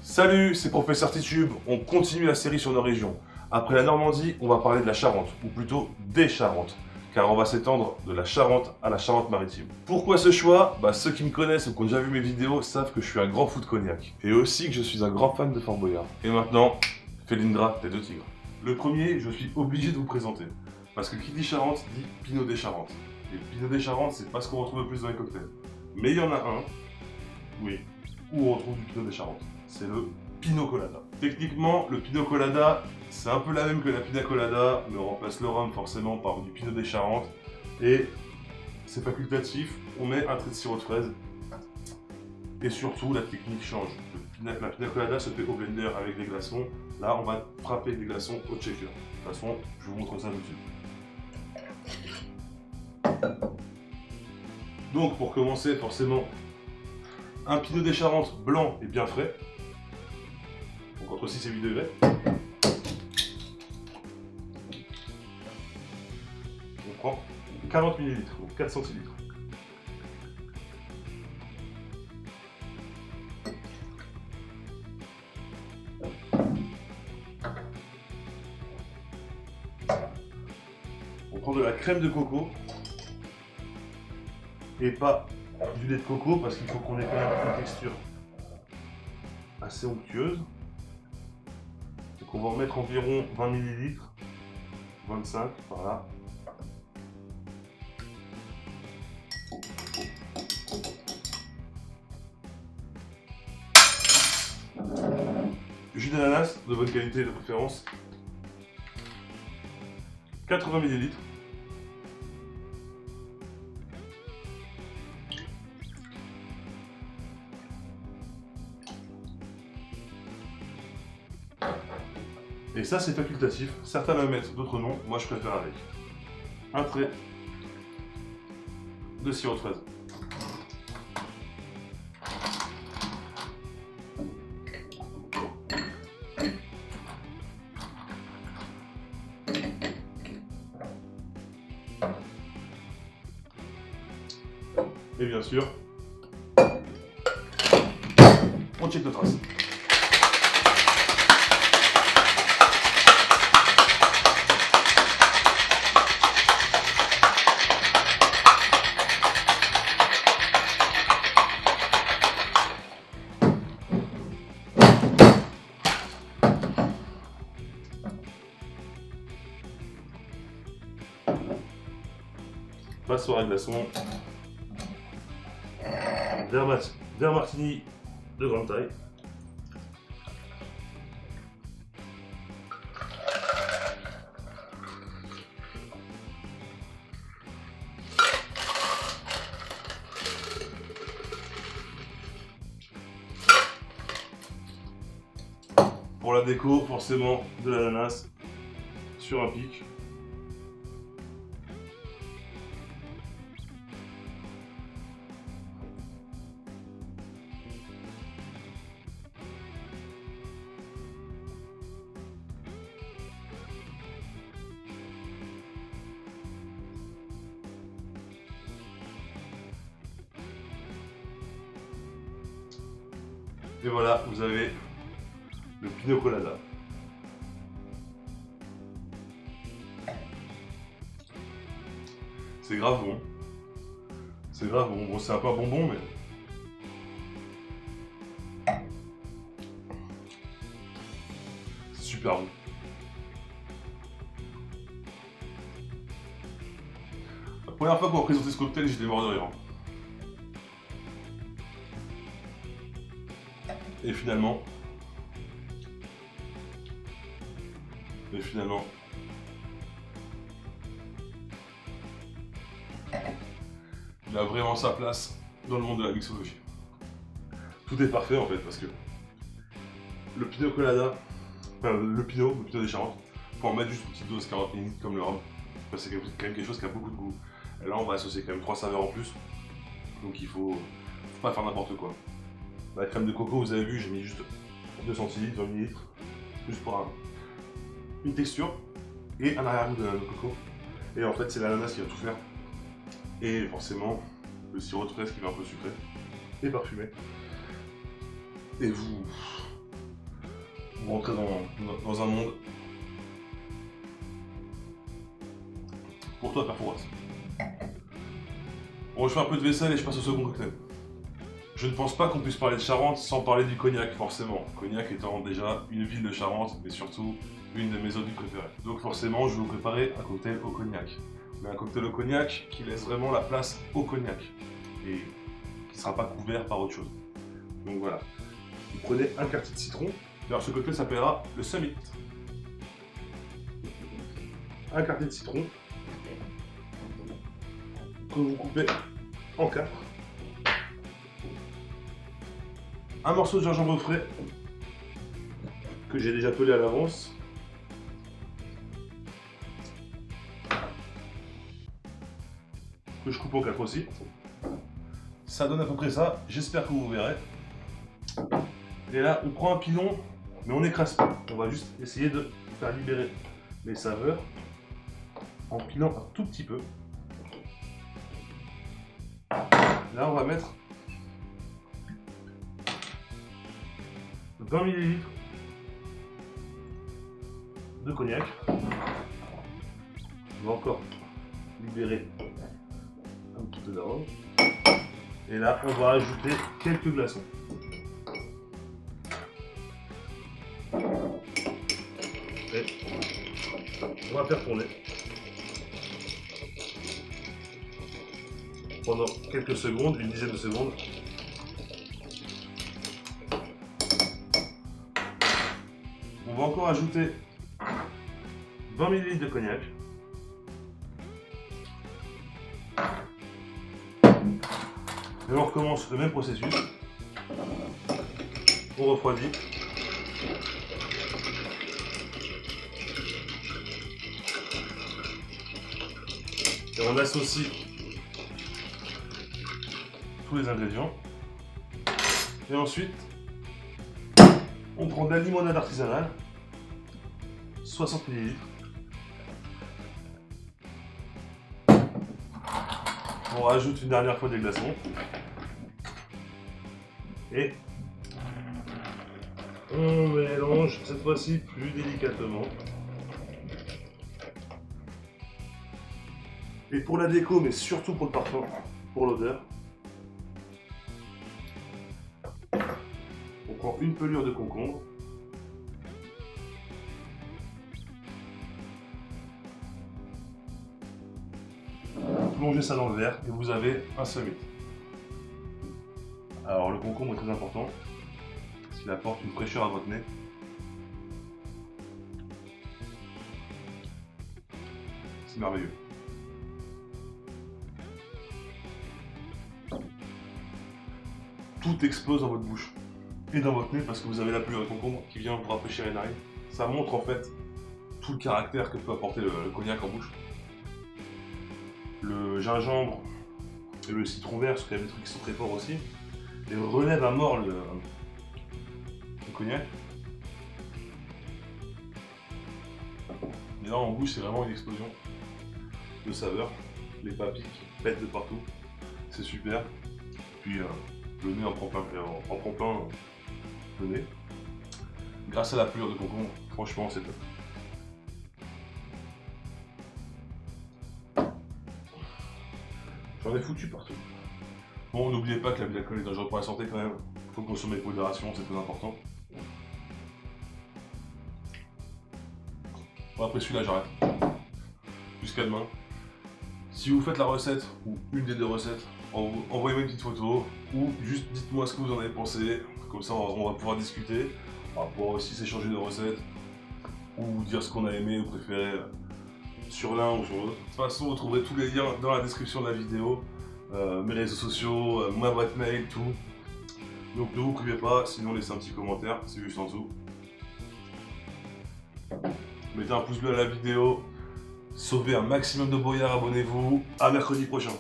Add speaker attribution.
Speaker 1: Salut, c'est Professeur Titube, on continue la série sur nos régions. Après la Normandie, on va parler de la Charente, ou plutôt des Charentes, car on va s'étendre de la Charente à la Charente-Maritime. Pourquoi ce choix? Ceux qui me connaissent ou qui ont déjà vu mes vidéos savent que je suis un grand fou de cognac, et aussi que je suis un grand fan de Fort Boyard. Et maintenant, Felindra, tête de tigre. Le premier, je suis obligé de vous présenter, parce que qui dit Charente dit Pinot des Charentes. Et le Pinot des Charentes, c'est pas ce qu'on retrouve le plus dans les cocktails. Mais il y en a un, oui, où on retrouve du Pinot des Charentes. C'est le Pinot Colada. Techniquement, le Pinot Colada, c'est un peu la même que la Pina Colada, mais on remplace le rhum forcément par du Pinot des Charentes. Et c'est facultatif, on met un trait de sirop de fraise. Et surtout, la technique change. La Pina Colada se fait au blender avec des glaçons. Là, on va frapper des glaçons au shaker. De toute façon, je vous montre ça tout de suite. Donc, pour commencer, forcément, un Pinot des Charentes blanc et bien frais. Donc entre 6 et 8 degrés. On prend 40 ml, donc 4 centilitres. On prend de la crème de coco et pas du lait de coco parce qu'il faut qu'on ait quand même une texture assez onctueuse. Donc on va en mettre environ 20 ml, 25 par là. Jus d'ananas de bonne qualité de préférence, 80 ml. Et ça c'est facultatif, certains la mettent, d'autres non, moi je préfère avec. Un trait de sirop de fraise. Et bien sûr, on check de trace. Passoire à glaçons. Verre martini de grande taille. Pour la déco, forcément de l'ananas sur un pic. Et voilà, vous avez le Pinot Colada. C'est grave bon. C'est grave bon. Bon, c'est un peu un bonbon, mais... c'est super bon. La première fois qu'on m'a présenté ce cocktail, j'étais mort de rire. Et finalement, il a vraiment sa place dans le monde de la mixologie. Tout est parfait en fait parce que le Pinot Colada, le Pinot des Charentes, faut en mettre juste une petite dose 40 ml comme le rhum, parce que c'est quand même quelque chose qui a beaucoup de goût. Et là on va associer quand même 3 saveurs en plus, donc il faut pas faire n'importe quoi. La crème de coco, vous avez vu, j'ai mis juste 2 centilitres, 20 ml, juste pour une texture et un arrière-goût de coco. Et en fait, c'est l'ananas qui va tout faire. Et forcément, le sirop de fraise qui va un peu sucré et parfumé. Et vous Pour rentrer dans un monde. Pour toi, Père Fouras. Bon, je fais un peu de vaisselle et je passe au second cocktail. Je ne pense pas qu'on puisse parler de Charente sans parler du Cognac, forcément. Cognac étant déjà une ville de Charente, mais surtout une de mes eaux préférées. Donc forcément, je vais vous préparer un cocktail au cognac. Mais un cocktail au cognac qui laisse vraiment la place au cognac. Et qui ne sera pas couvert par autre chose. Donc voilà. Vous prenez un quartier de citron. Alors ce cocktail s'appellera le Summit. Un quartier de citron que vous coupez en 4. Un morceau de gingembre frais que j'ai déjà pelé à l'avance. Que je coupe en 4 aussi. Ça donne à peu près ça, j'espère que vous verrez. Et là, on prend un pilon, mais on n'écrase pas. On va juste essayer de faire libérer les saveurs en pilant un tout petit peu. Là, on va mettre 20 ml de cognac. On va encore libérer un petit peu d'arôme. Et là, on va ajouter quelques glaçons. Et on va faire tourner pendant quelques secondes, une dizaine de secondes. On va encore ajouter 20 ml de cognac. Et on recommence le même processus. On refroidit. Et on associe tous les ingrédients. Et ensuite, on prend de la limonade artisanale, 60 ml. On rajoute une dernière fois des glaçons. Et on mélange cette fois-ci plus délicatement. Et pour la déco, mais surtout pour le parfum, pour l'odeur, on prend une pelure de concombre. Plongez ça dans le verre et vous avez un Summit. Alors le concombre est très important, parce qu'il apporte une fraîcheur à votre nez. C'est merveilleux. Tout explose dans votre bouche et dans votre nez parce que vous avez la pelure de concombre qui vient vous rafraîchir les narines. Ça montre en fait tout le caractère que peut apporter le cognac en bouche. Le gingembre et le citron vert, parce qu'il y a des trucs qui sont très forts aussi, et relève à mort le cognac. Et là en bouche c'est vraiment une explosion de saveurs, les papilles qui pètent de partout, c'est super. Puis le nez en prend plein le nez. Grâce à la pelure de concombre, franchement c'est top. J'en ai foutu partout. Bon, n'oubliez pas que l'alcool est dangereux pour la santé quand même. Il faut consommer avec modération, c'est très important. Bon, après celui-là, j'arrête. Jusqu'à demain. Si vous faites la recette, ou une des deux recettes, envoyez-moi une petite photo, ou juste dites-moi ce que vous en avez pensé. Comme ça, on va pouvoir discuter. On va pouvoir aussi s'échanger de recettes, ou dire ce qu'on a aimé ou préféré sur l'un ou sur l'autre. De toute façon, vous trouverez tous les liens dans la description de la vidéo, mes réseaux sociaux, ma boîte mail, tout. Donc ne vous privez pas, sinon laissez un petit commentaire, c'est juste en dessous. Mettez un pouce bleu à la vidéo, sauvez un maximum de boyards, abonnez-vous, à mercredi prochain.